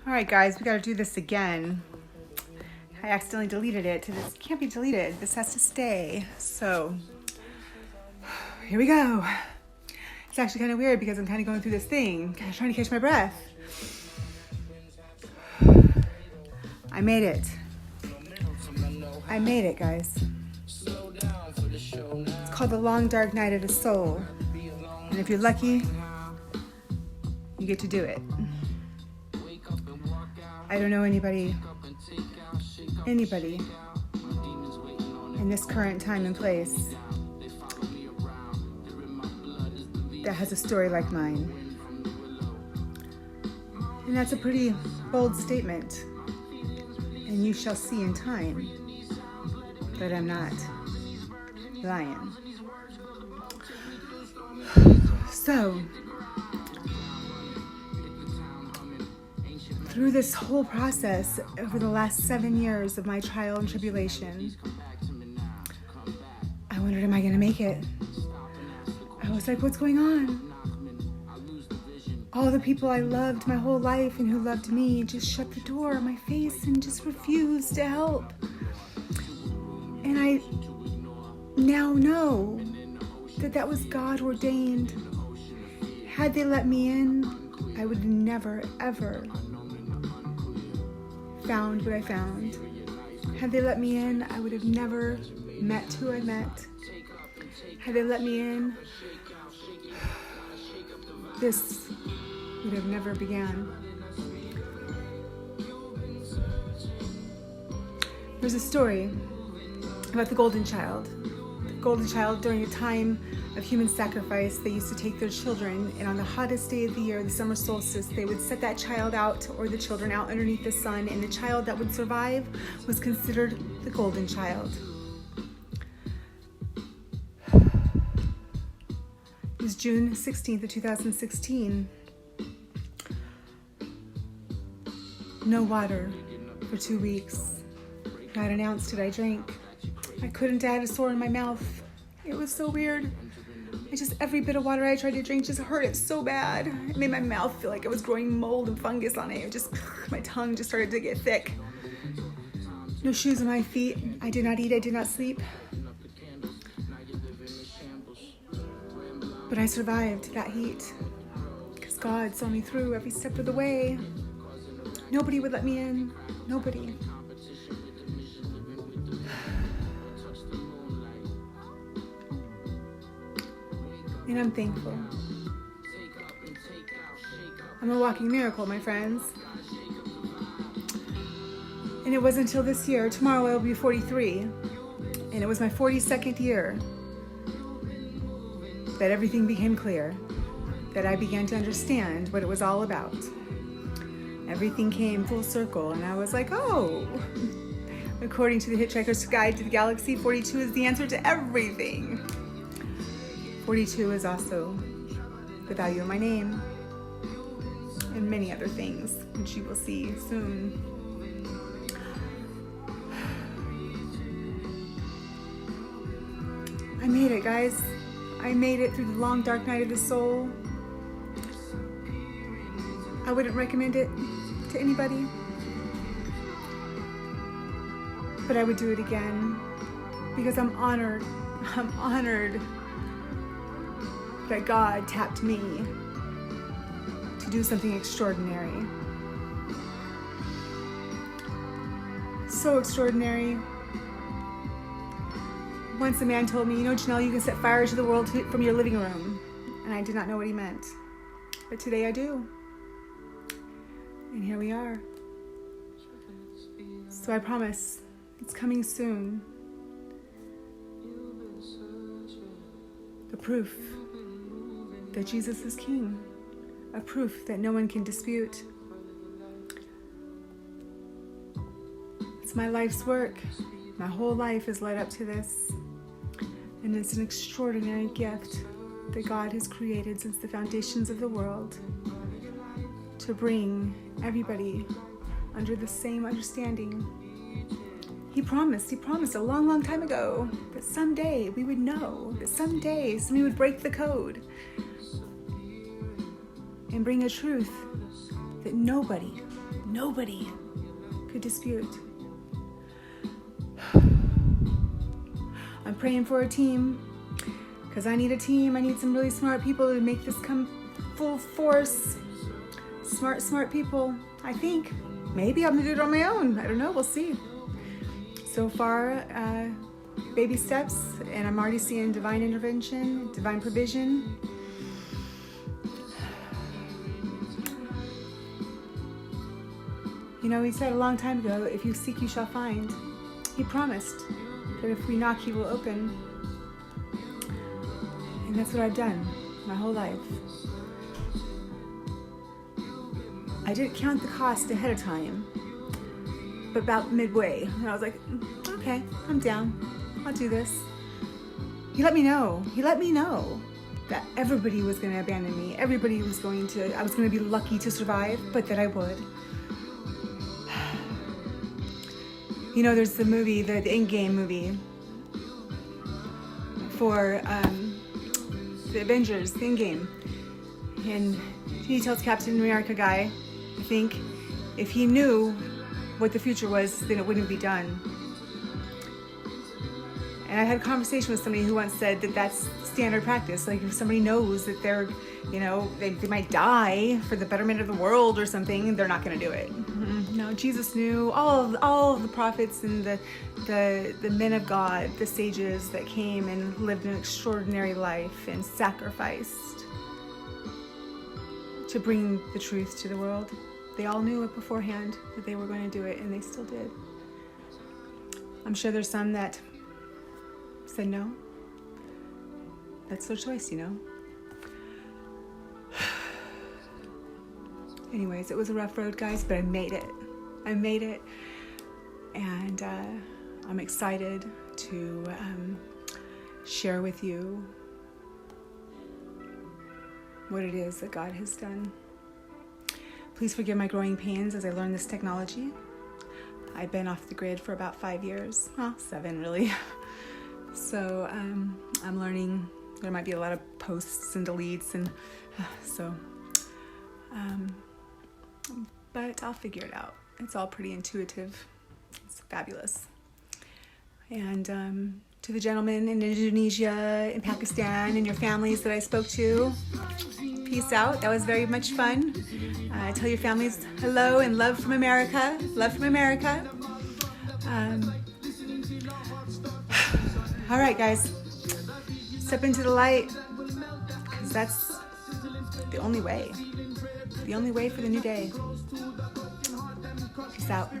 All right, guys, we got to do this again. I accidentally deleted it. This can't be deleted. This has to stay. So here we go. It's actually kind of weird because I'm kind of going through this thing, kind of trying to catch my breath. I made it. I made it, guys. It's called The Long Dark Night of the Soul. And if you're lucky, you get to do it. I don't know anybody in this current time and place that has a story like mine. And that's a pretty bold statement. And you shall see in time that I'm not lying. So, through this whole process, over the last 7 years of my trial and tribulation, I wondered, am I going to make it? I was like, what's going on? All the people I loved my whole life and who loved me just shut the door in my face and just refused to help. And I now know that that was God ordained. Had they let me in, I would never, ever found what I found. Had they let me in, I would have never met who I met. Had they let me in, this would have never began. There's a story about the golden child. The golden child, during a time of human sacrifice, they used to take their children, and on the hottest day of the year, the summer solstice, they would set that child out, or the children out underneath the sun, and the child that would survive was considered the golden child. It was June 16th of 2016. No water for 2 weeks. Not an ounce did I drink. I couldn't. I had a sore in my mouth. It was so weird. Every bit of water I tried to drink just hurt it so bad. It made my mouth feel like it was growing mold and fungus on it. My tongue just started to get thick. No shoes on my feet. I did not eat. I did not sleep. But I survived that heat because God saw me through every step of the way. Nobody would let me in. Nobody. And I'm thankful. I'm a walking miracle, my friends. And it wasn't until this year, tomorrow I'll be 43, and it was my 42nd year that everything became clear, that I began to understand what it was all about. Everything came full circle, and I was like, oh, according to the Hitchhiker's Guide to the Galaxy, 42 is the answer to everything. 42 is also the value of my name and many other things, which you will see soon. I made it, guys. I made it through the long, dark night of the soul. I wouldn't recommend it to anybody, but I would do it again because I'm honored. I'm honored that God tapped me to do something extraordinary. So extraordinary. Once a man told me, Janelle, you can set fire to the world from your living room. And I did not know what he meant. But today I do. And here we are. So I promise, it's coming soon. The proof that Jesus is King, a proof that no one can dispute. It's my life's work. My whole life has led up to this, and it's an extraordinary gift that God has created since the foundations of the world to bring everybody under the same understanding. He promised a long, long time ago that someday we would know, that someday somebody would break the code and bring a truth that nobody could dispute. I'm praying for a team, because I need a team. I need some really smart people to make this come full force. Smart people, I think. Maybe I'm gonna do it on my own. I don't know, we'll see. So far, baby steps, and I'm already seeing divine intervention, divine provision. You know, he said a long time ago, if you seek, you shall find. He promised that if we knock, he will open. And that's what I've done my whole life. I didn't count the cost ahead of time, but about midway, and I was like, okay, I'm down. I'll do this. He let me know that everybody was going to abandon me. I was going to be lucky to survive, but that I would. You know, there's the movie, the Endgame movie for the Avengers, the Endgame. And he tells Captain America guy, I think, if he knew what the future was, then it wouldn't be done. And I had a conversation with somebody who once said that that's standard practice. Like if somebody knows that they're, you know, they might die for the betterment of the world or something, they're not going to do it. No, Jesus knew. All of the prophets and the men of God, the sages that came and lived an extraordinary life and sacrificed to bring the truth to the world. They all knew it beforehand that they were going to do it, and they still did. I'm sure there's some that said no. That's their choice, you know. Anyways, it was a rough road, guys, but I made it. And I'm excited to share with you what it is that God has done. Please forgive my growing pains as I learn this technology. I've been off the grid for about 5 years. Well, 7 really. So I'm learning. There might be a lot of posts and deletes, and but I'll figure it out. It's all pretty intuitive. It's fabulous. And to the gentlemen in Indonesia and Pakistan and your families that I spoke to, peace out. That was very much fun. Tell your families hello and love from America. Love from America. All right, guys. Step into the light, because that's the only way. The only way for the new day. Peace out.